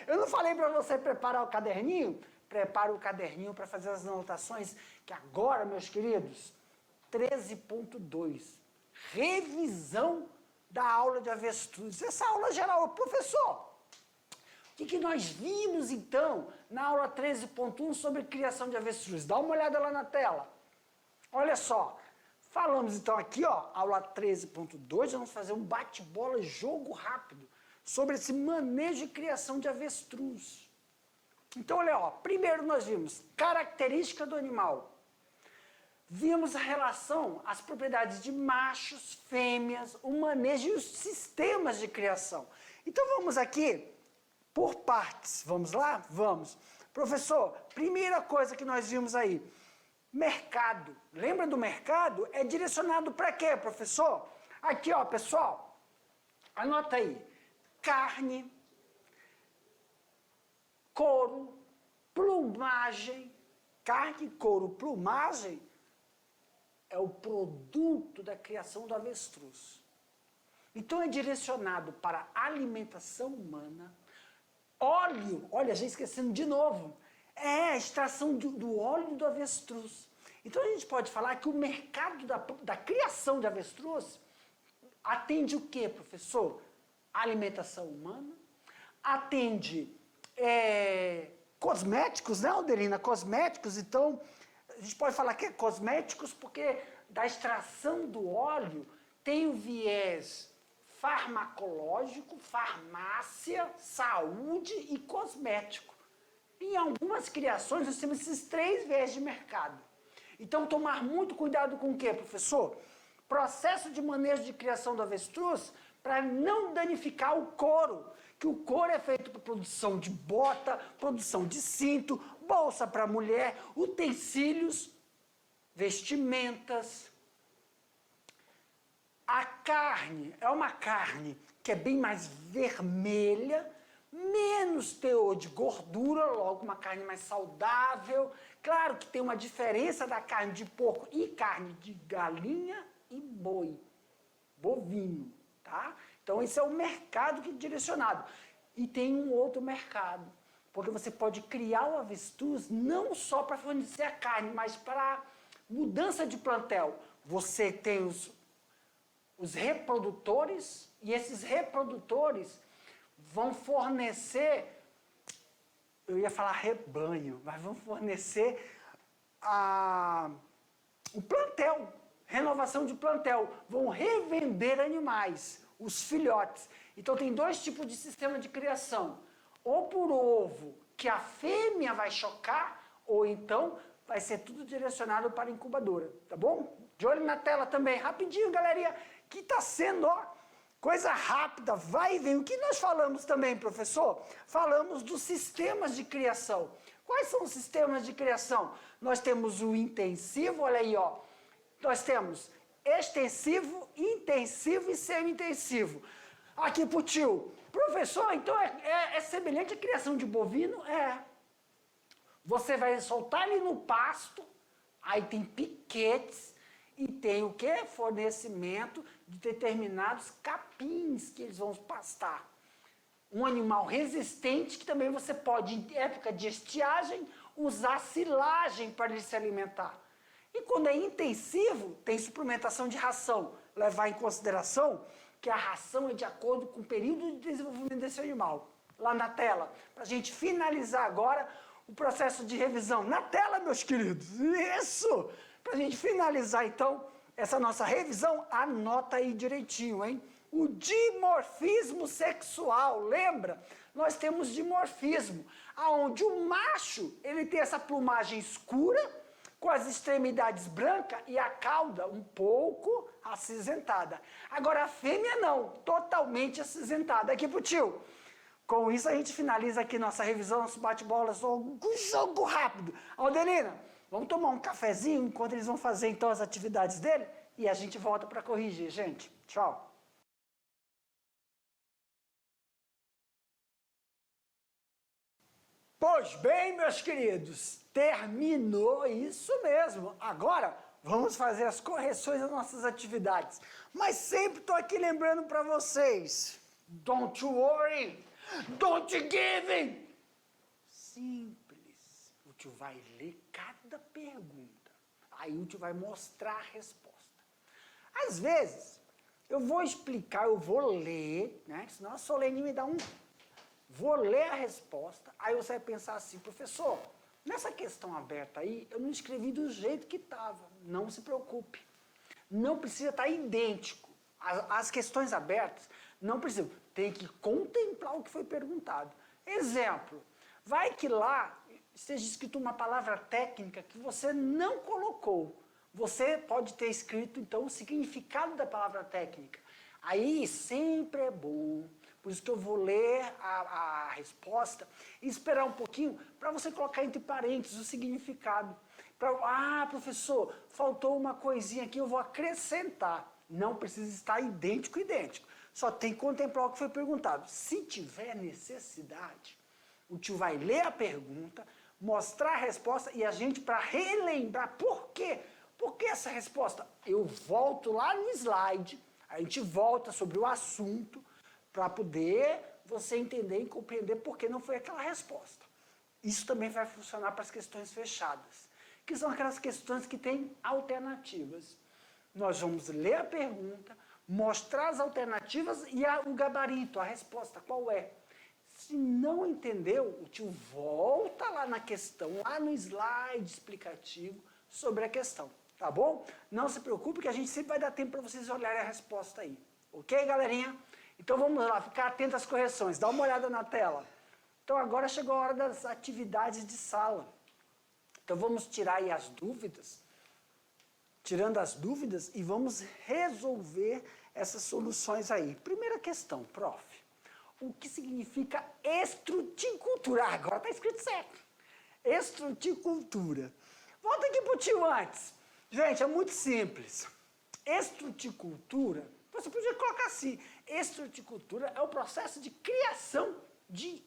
Eu não falei para você preparar o caderninho? Prepara o caderninho para fazer as anotações, que agora, meus queridos, 13.2, revisão da aula de avestruz. Essa aula geral, professor, o que nós vimos então na aula 13.1 sobre criação de avestruz? Dá uma olhada lá na tela. Olha só, falamos então aqui, ó, aula 13.2, vamos fazer um bate-bola, jogo rápido, sobre esse manejo e criação de avestruz. Então, olha, ó, primeiro nós vimos característica do animal. Vimos a relação, as propriedades de machos, fêmeas, o manejo e os sistemas de criação. Então, vamos aqui por partes. Vamos lá? Vamos. Professor, primeira coisa que nós vimos aí, mercado. Lembra do mercado? É direcionado para quê, professor? Aqui, ó, pessoal, anota aí. Carne, couro, plumagem. Carne, couro, plumagem é o produto da criação do avestruz. Então é direcionado para alimentação humana. Óleo, olha, já esquecendo de novo, é a extração do óleo do avestruz. Então a gente pode falar que o mercado da criação de avestruz atende o quê, professor? Alimentação humana, atende cosméticos, né, Alderina? Cosméticos, então, a gente pode falar que é cosméticos porque da extração do óleo tem o viés farmacológico, farmácia, saúde e cosmético. Em algumas criações nós temos esses 3 viés de mercado. Então, tomar muito cuidado com o quê, professor? Processo de manejo de criação do avestruz para não danificar o couro, que o couro é feito para produção de bota, produção de cinto, bolsa para mulher, utensílios, vestimentas. A carne é uma carne que é bem mais vermelha, menos teor de gordura, logo uma carne mais saudável. Claro que tem uma diferença da carne de porco e carne de galinha e boi, bovino, tá? Então esse é o mercado que é direcionado. E tem um outro mercado, porque você pode criar o avestruz não só para fornecer a carne, mas para mudança de plantel. Você tem os reprodutores, e esses reprodutores vão fornecer, eu ia falar rebanho, mas vão fornecer o plantel, renovação de plantel, vão revender animais, os filhotes. Então tem 2 tipos de sistema de criação, ou por ovo, que a fêmea vai chocar, ou então vai ser tudo direcionado para a incubadora, tá bom? De olho na tela também, rapidinho, galerinha, que está sendo, ó, coisa rápida, vai e vem. O que nós falamos também, professor? Falamos dos sistemas de criação. Quais são os sistemas de criação? Nós temos o intensivo, olha aí, ó. Nós temos extensivo, intensivo e semi-intensivo. Aqui pro tio, professor, então é semelhante à criação de bovino? É. Você vai soltar ele no pasto, aí tem piquetes, e tem o quê? Fornecimento de determinados capins que eles vão pastar. Um animal resistente que também você pode, em época de estiagem, usar silagem para ele se alimentar. E quando é intensivo, tem suplementação de ração. Levar em consideração que a ração é de acordo com o período de desenvolvimento desse animal. Lá na tela, para a gente finalizar agora o processo de revisão. Na tela, meus queridos, isso! Para a gente finalizar, então, essa nossa revisão, anota aí direitinho, hein? O dimorfismo sexual, lembra? Nós temos dimorfismo, aonde o macho, ele tem essa plumagem escura, com as extremidades brancas e a cauda um pouco acinzentada. Agora a fêmea não, totalmente acinzentada. Aqui pro tio. Com isso a gente finaliza aqui nossa revisão, nosso bate-bola, jogo rápido. Alderina, vamos tomar um cafezinho enquanto eles vão fazer então as atividades dele e a gente volta para corrigir, gente. Tchau. Pois bem, meus queridos, terminou isso mesmo. Agora vamos fazer as correções das nossas atividades. Mas sempre estou aqui lembrando para vocês, don't you worry, Don't give! Simples. O tio vai ler cada pergunta. Aí o tio vai mostrar a resposta. Às vezes, eu vou explicar, eu vou ler, né? Senão a Solene me dá um... Vou ler a resposta, aí você vai pensar assim, professor, nessa questão aberta aí, eu não escrevi do jeito que estava. Não se preocupe. Não precisa estar idêntico. As questões abertas não precisam. Tem que contemplar o que foi perguntado. Exemplo, vai que lá esteja escrito uma palavra técnica que você não colocou. Você pode ter escrito, então, o significado da palavra técnica. Aí sempre é bom. Por isso que eu vou ler a resposta e esperar um pouquinho para você colocar entre parênteses o significado. Professor, faltou uma coisinha aqui, eu vou acrescentar. Não precisa estar idêntico. Só tem que contemplar o que foi perguntado. Se tiver necessidade, o tio vai ler a pergunta, mostrar a resposta e a gente, para relembrar por quê? Por que essa resposta? Eu volto lá no slide, a gente volta sobre o assunto, para poder você entender e compreender por que não foi aquela resposta. Isso também vai funcionar para as questões fechadas, que são aquelas questões que têm alternativas. Nós vamos ler a pergunta, mostrar as alternativas e o gabarito, a resposta, qual é. Se não entendeu, o tio volta lá na questão, lá no slide explicativo sobre a questão, tá bom? Não se preocupe que a gente sempre vai dar tempo para vocês olharem a resposta aí. Ok, galerinha? Então vamos lá, ficar atento às correções, dá uma olhada na tela. Então agora chegou a hora das atividades de sala. Então vamos tirar aí as dúvidas, tirando as dúvidas e vamos resolver essas soluções aí. Primeira questão, prof. O que significa estruticultura? Agora está escrito certo. Estruticultura. Volta aqui para o tio antes. Gente, é muito simples. Estruticultura, você podia colocar assim, estruticultura é o processo de criação de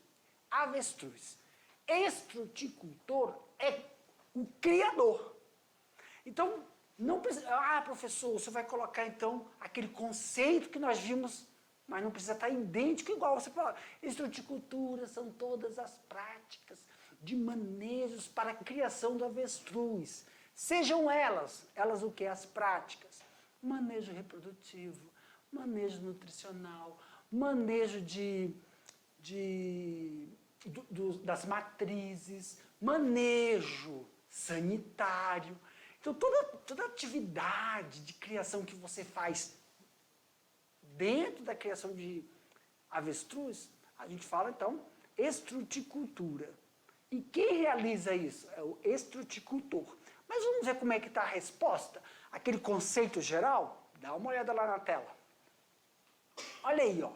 avestruz. Estruticultor é o criador. Então, não precisa... professor, você vai colocar então aquele conceito que nós vimos, mas não precisa estar idêntico igual. Você fala, estruticultura são todas as práticas de manejos para a criação do avestruz. Sejam elas o que? As práticas. Manejo reprodutivo, manejo nutricional, manejo das matrizes, manejo sanitário. Então, toda atividade de criação que você faz dentro da criação de avestruz, a gente fala, então, estruticultura. E quem realiza isso? É o estruticultor. Mas vamos ver como é que está a resposta? Aquele conceito geral? Dá uma olhada lá na tela. Olha aí, ó.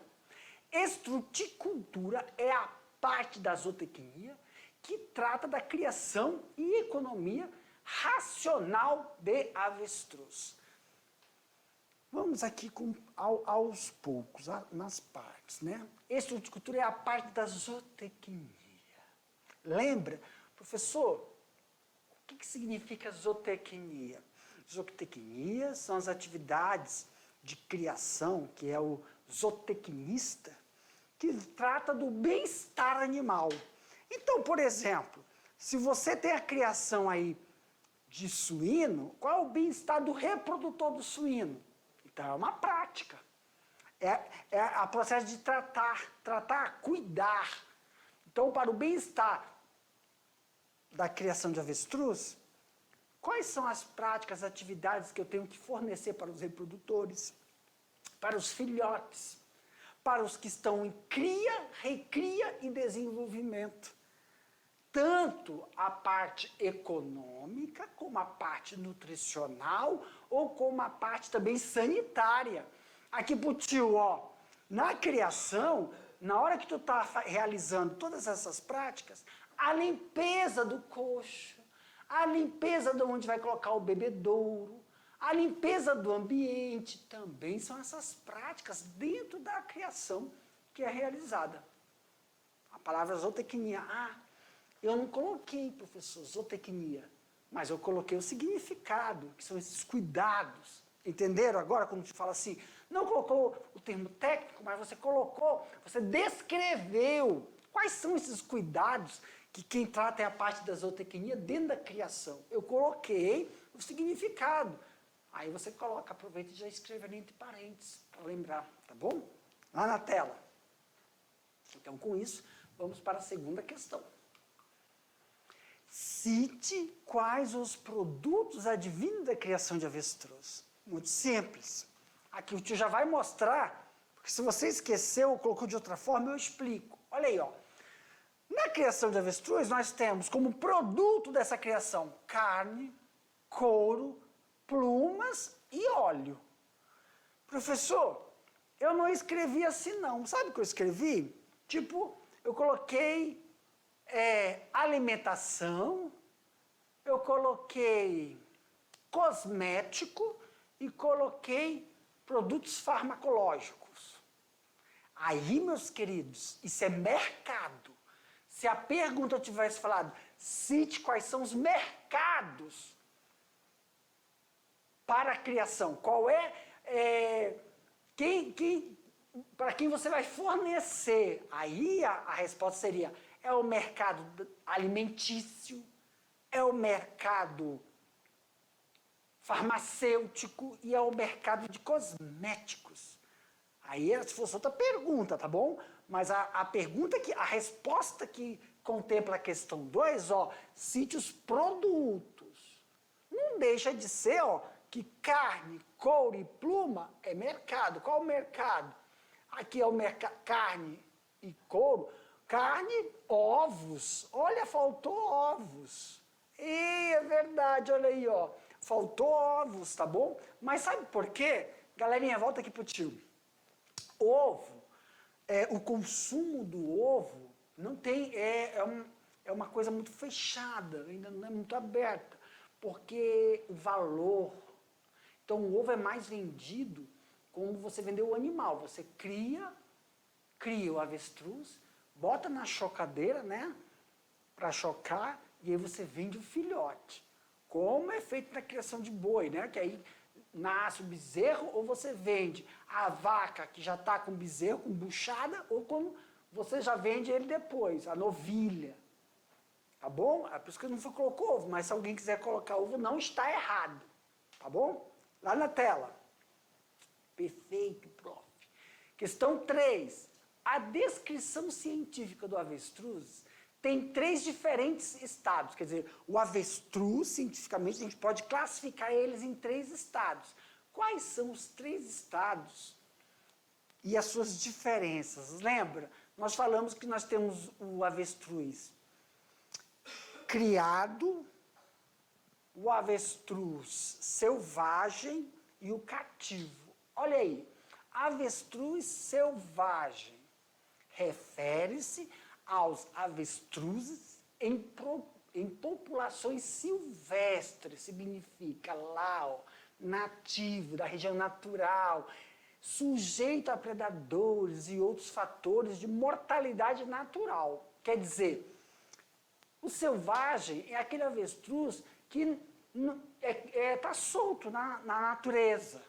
Estruticultura é a parte da zootecnia que trata da criação e economia racional de avestruz. Vamos aqui aos poucos, nas partes, né? Estruticultura é a parte da zootecnia. Lembra, professor, o que significa zootecnia? Zootecnia são as atividades de criação, que é o zootecnista, que trata do bem-estar animal. Então, por exemplo, se você tem a criação aí de suíno, qual é o bem-estar do reprodutor do suíno? Então, é uma prática. É a processo de tratar, cuidar. Então, para o bem-estar da criação de avestruz, quais são as práticas, as atividades que eu tenho que fornecer para os reprodutores, para os filhotes, para os que estão em cria, recria e desenvolvimento? Tanto a parte econômica, como a parte nutricional, ou como a parte também sanitária. Aqui pro tio, ó, na criação, na hora que tu tá realizando todas essas práticas, a limpeza do coxo, a limpeza de onde vai colocar o bebedouro, a limpeza do ambiente, também são essas práticas dentro da criação que é realizada. A palavra zootecnia, eu não coloquei, professor, zootecnia, mas eu coloquei o significado, que são esses cuidados. Entenderam agora quando te fala assim, não colocou o termo técnico, mas você descreveu quais são esses cuidados que quem trata é a parte da zootecnia dentro da criação. Eu coloquei o significado. Aí você coloca, aproveita e já escreve ali entre parênteses, para lembrar, tá bom? Lá na tela. Então, com isso, vamos para a segunda questão. Cite quais os produtos advindos da criação de avestruz. Muito simples. Aqui o tio já vai mostrar, porque se você esqueceu ou colocou de outra forma, eu explico. Olha aí, ó. Na criação de avestruz, nós temos como produto dessa criação carne, couro, plumas e óleo. Professor, eu não escrevi assim não. Sabe o que eu escrevi? Tipo, eu coloquei alimentação, eu coloquei cosmético e coloquei produtos farmacológicos. Aí, meus queridos, isso é mercado. Se a pergunta tivesse falado, cite quais são os mercados para a criação, qual para quem você vai fornecer, aí a resposta seria, é o mercado alimentício, é o mercado farmacêutico e é o mercado de cosméticos. Aí, se fosse outra pergunta, tá bom? Mas a resposta que contempla a questão 2, cite os produtos. Não deixa de ser, que carne, couro e pluma é mercado. Qual o mercado? Aqui é o mercado carne e couro. Carne, ovos. Olha, faltou ovos. E é verdade, olha aí, faltou ovos, tá bom? Mas sabe por quê? Galerinha, volta aqui pro tio. Ovo, o consumo do ovo não tem, é uma coisa muito fechada, ainda não é muito aberta, porque o valor, então o ovo é mais vendido como você vendeu o animal, você cria o avestruz, bota na chocadeira, né, para chocar, e aí você vende o filhote, como é feito na criação de boi, né, que aí nasce o bezerro, ou você vende a vaca que já está com bezerro, com buchada, ou quando você já vende ele depois, a novilha. Tá bom? É por isso que não colocou ovo, mas se alguém quiser colocar ovo, não está errado. Tá bom? Lá na tela. Perfeito, prof. Questão 3. A descrição científica do avestruz tem 3 diferentes estados. Quer dizer, o avestruz, cientificamente, a gente pode classificar eles em 3 estados. Quais são os 3 estados e as suas diferenças? Lembra? Nós falamos que nós temos o avestruz criado, o avestruz selvagem e o cativo. Olha aí, avestruz selvagem refere-se aos avestruzes em populações silvestres, significa lá, nativo, da região natural, sujeito a predadores e outros fatores de mortalidade natural. Quer dizer, o selvagem é aquele avestruz que está solto na natureza.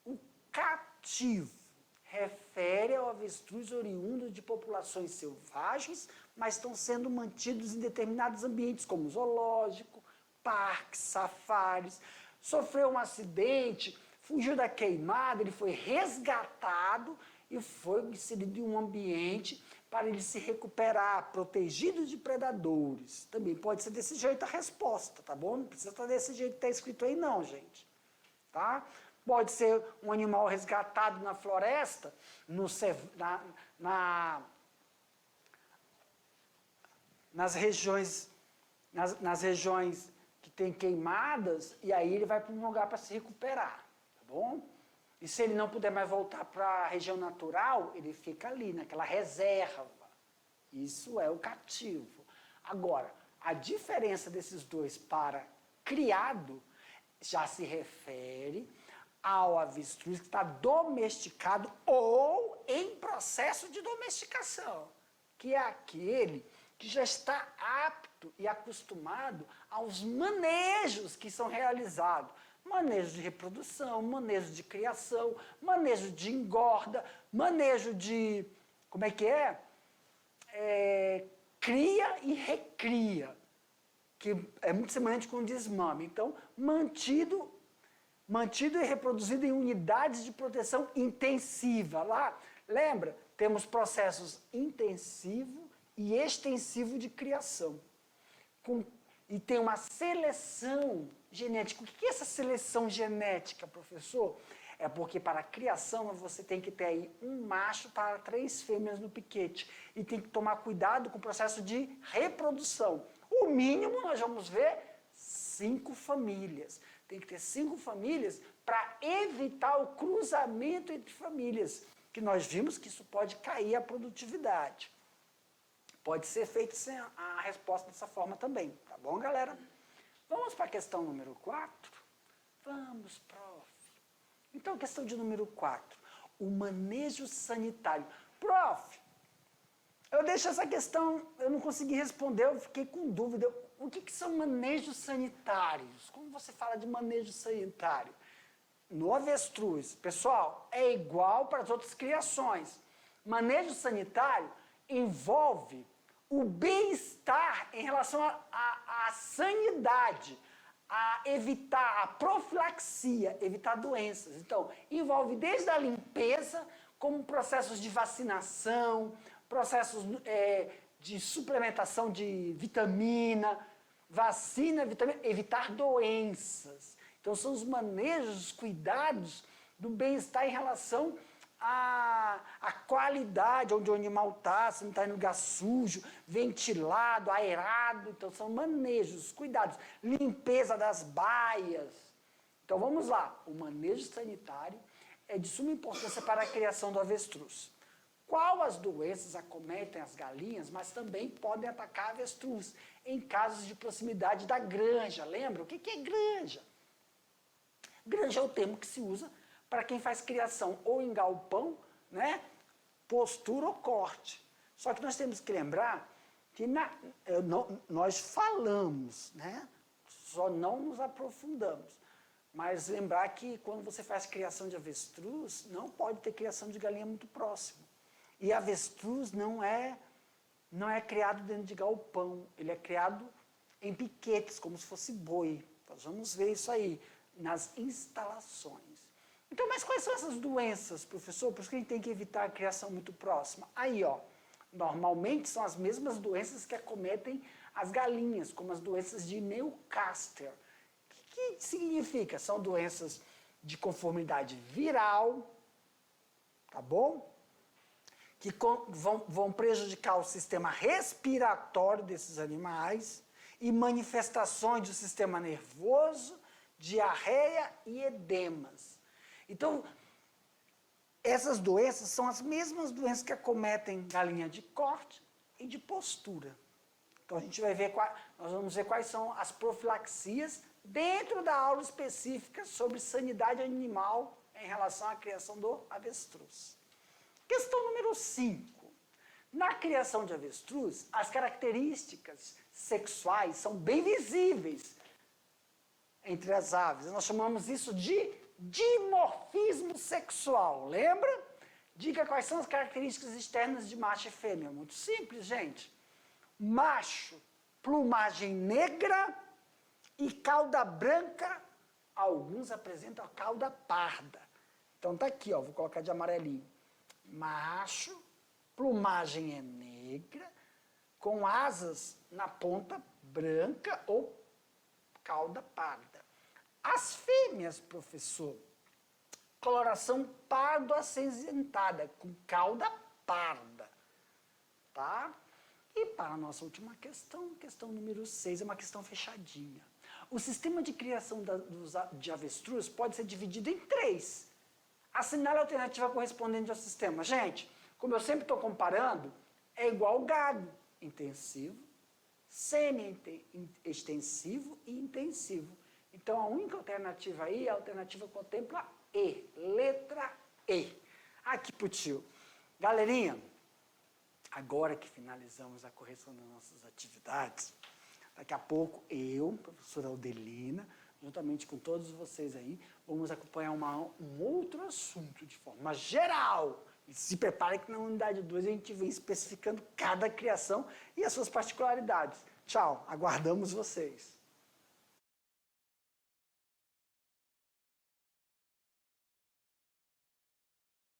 O cativo refere ao avestruz oriundo de populações selvagens, mas estão sendo mantidos em determinados ambientes, como zoológico, parques, safaris. Sofreu um acidente, fugiu da queimada, ele foi resgatado e foi inserido em um ambiente para ele se recuperar, protegido de predadores. Também pode ser desse jeito a resposta, tá bom? Não precisa estar desse jeito que está escrito aí não, gente. Tá? Pode ser um animal resgatado na floresta, nas regiões que tem queimadas, e aí ele vai para um lugar para se recuperar, tá bom? E se ele não puder mais voltar para a região natural, ele fica ali, naquela reserva. Isso é o cativo. Agora, a diferença desses dois para criado já se refere ao avestruz que está domesticado ou em processo de domesticação, que é aquele que já está apto e acostumado aos manejos que são realizados. manejo de reprodução, manejo de criação, manejo de engorda, manejo de, como é que é? Cria e recria, que é muito semelhante com o desmame. Então, mantido e reproduzido em unidades de proteção intensiva. Lá, lembra? Temos processos intensivo e extensivo de criação. E tem uma seleção genética. O que é essa seleção genética, professor? É porque para a criação você tem que ter aí um macho para 3 fêmeas no piquete. E tem que tomar cuidado com o processo de reprodução. O mínimo, nós vamos ver, 5 famílias. Tem que ter 5 famílias para evitar o cruzamento entre famílias. Que nós vimos que isso pode cair a produtividade. Pode ser feito sem a resposta dessa forma também. Tá bom, galera? Vamos para a questão número 4? Vamos, prof. Então, questão de número 4. O manejo sanitário. Prof, eu deixo essa questão, eu não consegui responder, eu fiquei com dúvida. O que são manejos sanitários? Como você fala de manejo sanitário? No avestruz, pessoal, é igual para as outras criações. Manejo sanitário envolve o bem-estar em relação à sanidade, a evitar a profilaxia, evitar doenças. Então, envolve desde a limpeza, como processos de vacinação, processos de suplementação de vitamina, vacina, vitamina, evitar doenças. Então, são os manejos, os cuidados do bem-estar em relação à qualidade, onde o animal está, se não está em lugar sujo, ventilado, aerado. Então, são manejos, cuidados. Limpeza das baias. Então, vamos lá. O manejo sanitário é de suma importância para a criação do avestruz. Qual as doenças acometem as galinhas, mas também podem atacar a avestruz, em casos de proximidade da granja. Lembra? O que é granja? Granja é o termo que se usa para quem faz criação ou em galpão, né, postura ou corte. Só que nós temos que lembrar que nós falamos, né, só não nos aprofundamos. Mas lembrar que quando você faz criação de avestruz, não pode ter criação de galinha muito próximo. E avestruz não é criado dentro de galpão, ele é criado em piquetes, como se fosse boi. Nós vamos ver isso aí nas instalações. Então, mas quais são essas doenças, professor? Por isso que a gente tem que evitar a criação muito próxima. Aí, ó, normalmente são as mesmas doenças que acometem as galinhas, como as doenças de Newcastle. O que significa? São doenças de conformidade viral, tá bom? Que vão prejudicar o sistema respiratório desses animais e manifestações do sistema nervoso, diarreia e edemas. Então, essas doenças são as mesmas doenças que acometem galinha de corte e de postura. Então, a gente vai ver, nós vamos ver quais são as profilaxias dentro da aula específica sobre sanidade animal em relação à criação do avestruz. Questão número 5. Na criação de avestruz, as características sexuais são bem visíveis entre as aves. Nós chamamos isso de dimorfismo sexual. Lembra? Diga quais são as características externas de macho e fêmea. Muito simples, gente. Macho, plumagem negra e cauda branca. Alguns apresentam a cauda parda. Então tá aqui, ó, vou colocar de amarelinho. Macho, plumagem é negra, com asas na ponta branca ou cauda parda. As fêmeas, professor, coloração pardo acinzentada, com cauda parda, tá? E para a nossa última questão, questão número 6, é uma questão fechadinha. O sistema de criação de avestruz pode ser dividido em 3. Assinale a alternativa correspondente ao sistema. Gente, como eu sempre estou comparando, é igual ao gado, intensivo, semi-extensivo e intensivo. Então, a única alternativa aí, a alternativa contempla E, letra E. Aqui pro tio. Galerinha, agora que finalizamos a correção das nossas atividades, daqui a pouco eu, professora Aldelina, juntamente com todos vocês aí, vamos acompanhar um outro assunto de forma geral. E se prepare que na unidade 2 a gente vem especificando cada criação e as suas particularidades. Tchau, aguardamos vocês.